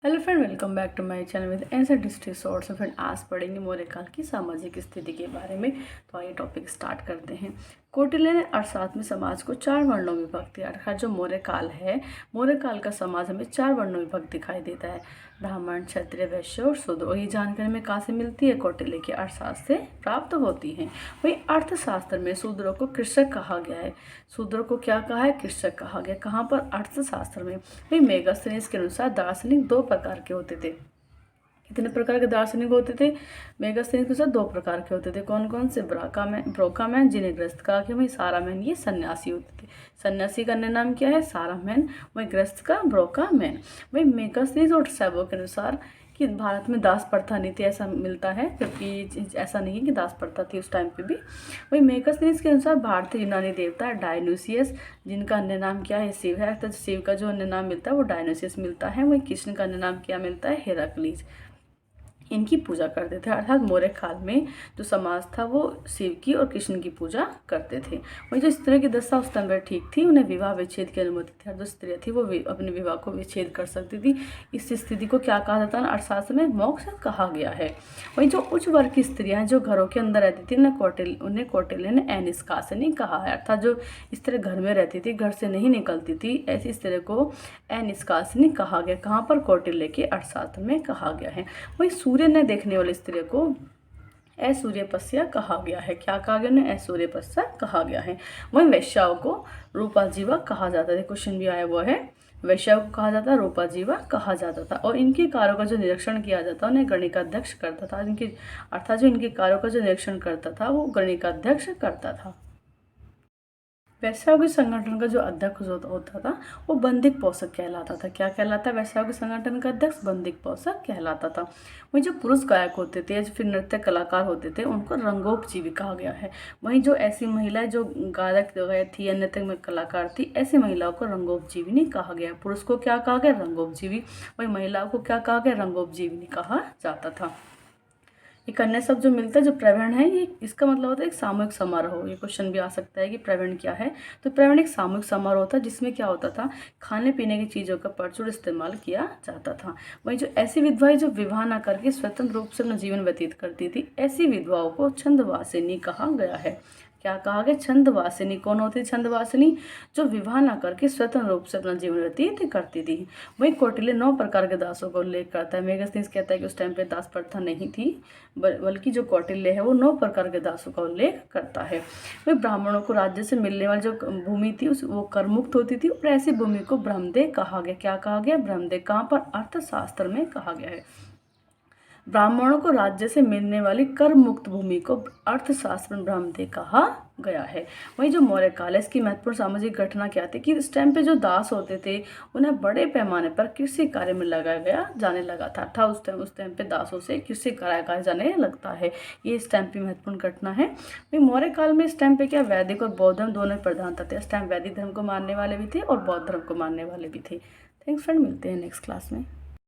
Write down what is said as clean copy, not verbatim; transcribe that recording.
Hello friend, welcome back to my channel with answer डिस्ट्री shorts. Friend आज पढ़ेंगे मौर्य काल की सामाजिक स्थिति के बारे में। तो आइए टॉपिक स्टार्ट करते हैं। कौटिल्य ने अर्थशास्त्र में समाज को 4 वर्णों में विभक्त किया। अर्थात जो मौर्य काल है, मौर्य काल का समाज हमें 4 वर्णों में विभक्त दिखाई देता है, ब्राह्मण, क्षत्रिय, वैश्य और शूद्र। और ये जानकारी में कहाँ से मिलती है? कौटिल्य के अर्थशास्त्र से प्राप्त होती है। वही अर्थशास्त्र में शूद्रों को कृषक कहा गया है। शूद्रों को क्या कहा है? कृषक कहा गया। कहाँ पर? अर्थशास्त्र में। वही मेगास्थनीज के अनुसार दार्शनिक 2 प्रकार के होते थे। कितने प्रकार के दार्शनिक होते थे? मेगास्थनीज के अनुसार 2 प्रकार के होते थे। कौन कौन से? ब्रोकामैन जिन्हें ग्रस्त कहा गया। वही सारामैन, ये सन्यासी होते थे। सन्यासी का अन्य नाम क्या है? सारामैन। वही ग्रस्त का ब्रोकामैन। वही मेगास्थनीज और सैबो के अनुसार कि भारत में दास प्रथा नहीं थी, ऐसा मिलता है, क्योंकि ऐसा नहीं है कि दास प्रथा थी उस टाइम पे भी। वही मेगास्थनीज के अनुसार भारतीय यूनानी देवता डायनोसियस, जिनका अन्य नाम क्या है? शिव है। तो शिव का जो अन्य नाम मिलता है वो डायनोसियस मिलता है। वही कृष्ण का अन्य नाम क्या मिलता है? हेराक्लीज। इनकी पूजा करते थे। अर्थात मौर्य काल में जो समाज था वो शिव की और कृष्ण की पूजा करते थे। वही जो स्त्रियों की दशा उस टाइम पर ठीक थी, उन्हें विवाह विच्छेद की अनुमति थी। जो स्त्रियाँ थी वो अपने विवाह को विच्छेद कर सकती थी। इस स्थिति को क्या कहा जाता है? अर्थशास्त्र में मोक्ष कहा गया है। वही जो उच्च वर्ग की स्त्रियाँ जो घरों के अंदर रहती थी, उन्हें कौटिल्य ने अनिष्कासनी कहा है। अर्थात जो स्त्री घर में रहती थी, घर से नहीं निकलती थी, ऐसी स्त्री को अनिष्कासनी कहा गया। कहाँ पर? कौटिल्य के अर्थशास्त्र में कहा गया है। वही सूर्य ने देखने वाली स्त्री को असूर्यपस्या कहा गया है। क्या कहा गया? उन्हें असूर्यपस्या कहा गया है। वही वैश्याओं को रूपाजीवा कहा जाता है। क्वेश्चन भी आया हुआ है। वैश्याओं को कहा जाता, रूपाजीवा कहा जाता था। और इनके कार्यों का जो निरीक्षण किया जाता उन्हें गणिकाध्यक्ष करता था। अर्थात जो इनके कार्यों का जो निरीक्षण करता था वो गणिकाध्यक्ष करता था। वैश्याओं के संगठन का जो अध्यक्ष होता था वो बंदिक पोषक कहलाता था। क्या कहलाता? वैश्याओं के संगठन का अध्यक्ष बंदिक पोषक कहलाता था। वहीं जो पुरुष गायक होते थे या फिर नृत्य कलाकार होते थे उनको रंगोपजीवी कहा गया है। वहीं जो ऐसी महिलाएं जो गायक थी या नृत्य में कलाकार थी, ऐसी महिलाओं को रंगोपजीविनी कहा गया। पुरुष को क्या कहा गया? रंगोपजीवी। वहीं महिलाओं को क्या कहा गया? रंगोपजीविनी कहा जाता था। एक अन्य शब्द जो मिलता है जो प्रवण है, ये इसका मतलब होता है एक सामूहिक समारोह। ये क्वेश्चन भी आ सकता है कि प्रवण क्या है? तो प्रवण एक सामूहिक समारोह था जिसमें क्या होता था, खाने पीने की चीज़ों का प्रचुर इस्तेमाल किया जाता था। वहीं जो ऐसी विधवाएं जो विवाह न करके स्वतंत्र रूप से अपना जीवन व्यतीत करती थी, ऐसी विधवाओं को छंदवासिनी कहा गया है। क्या कहा गया? छंदवासिनी। कौन होती है छंदवासिनी? जो विवाह न करके स्वतंत्र रूप से अपना जीवन व्यतीत करती थी। वही कौटिल्य 9 प्रकार के दासों का उल्लेख करता है। मेगास्थनीज कहता है कि उस टाइम पे दास प्रथा नहीं थी, बल्कि जो कौटिल्य है वो 9 प्रकार के दासों का उल्लेख करता है। वही ब्राह्मणों को राज्य से मिलने वाली जो भूमि थी वो करमुक्त होती थी और ऐसी भूमि को ब्रह्मदेह कहा गया। क्या कहा गया? ब्रह्मदेह। कहाँ पर? अर्थशास्त्र में कहा गया है। ब्राह्मणों को राज्य से मिलने वाली कर मुक्त भूमि को अर्थशास्त्र में ब्रह्मदेह कहा गया है। वहीं जो मौर्य काल है, इसकी महत्वपूर्ण सामाजिक घटना क्या थी कि इस टाइम पे जो दास होते थे उन्हें बड़े पैमाने पर कृषि कार्य में लगाया जाने लगा था। उस टाइम पे दासों से कृषि कराया जाने लगता है। ये इस टाइम पे महत्वपूर्ण घटना है। वही मौर्य काल में इस टाइम पे क्या वैदिक और बौद्ध धर्म दोनों प्रधानता थे। इस टाइम वैदिक धर्म को मानने वाले भी थे और बौद्ध धर्म को मानने वाले भी थे। थैंक्स फ्रेंड, मिलते हैं नेक्स्ट क्लास में।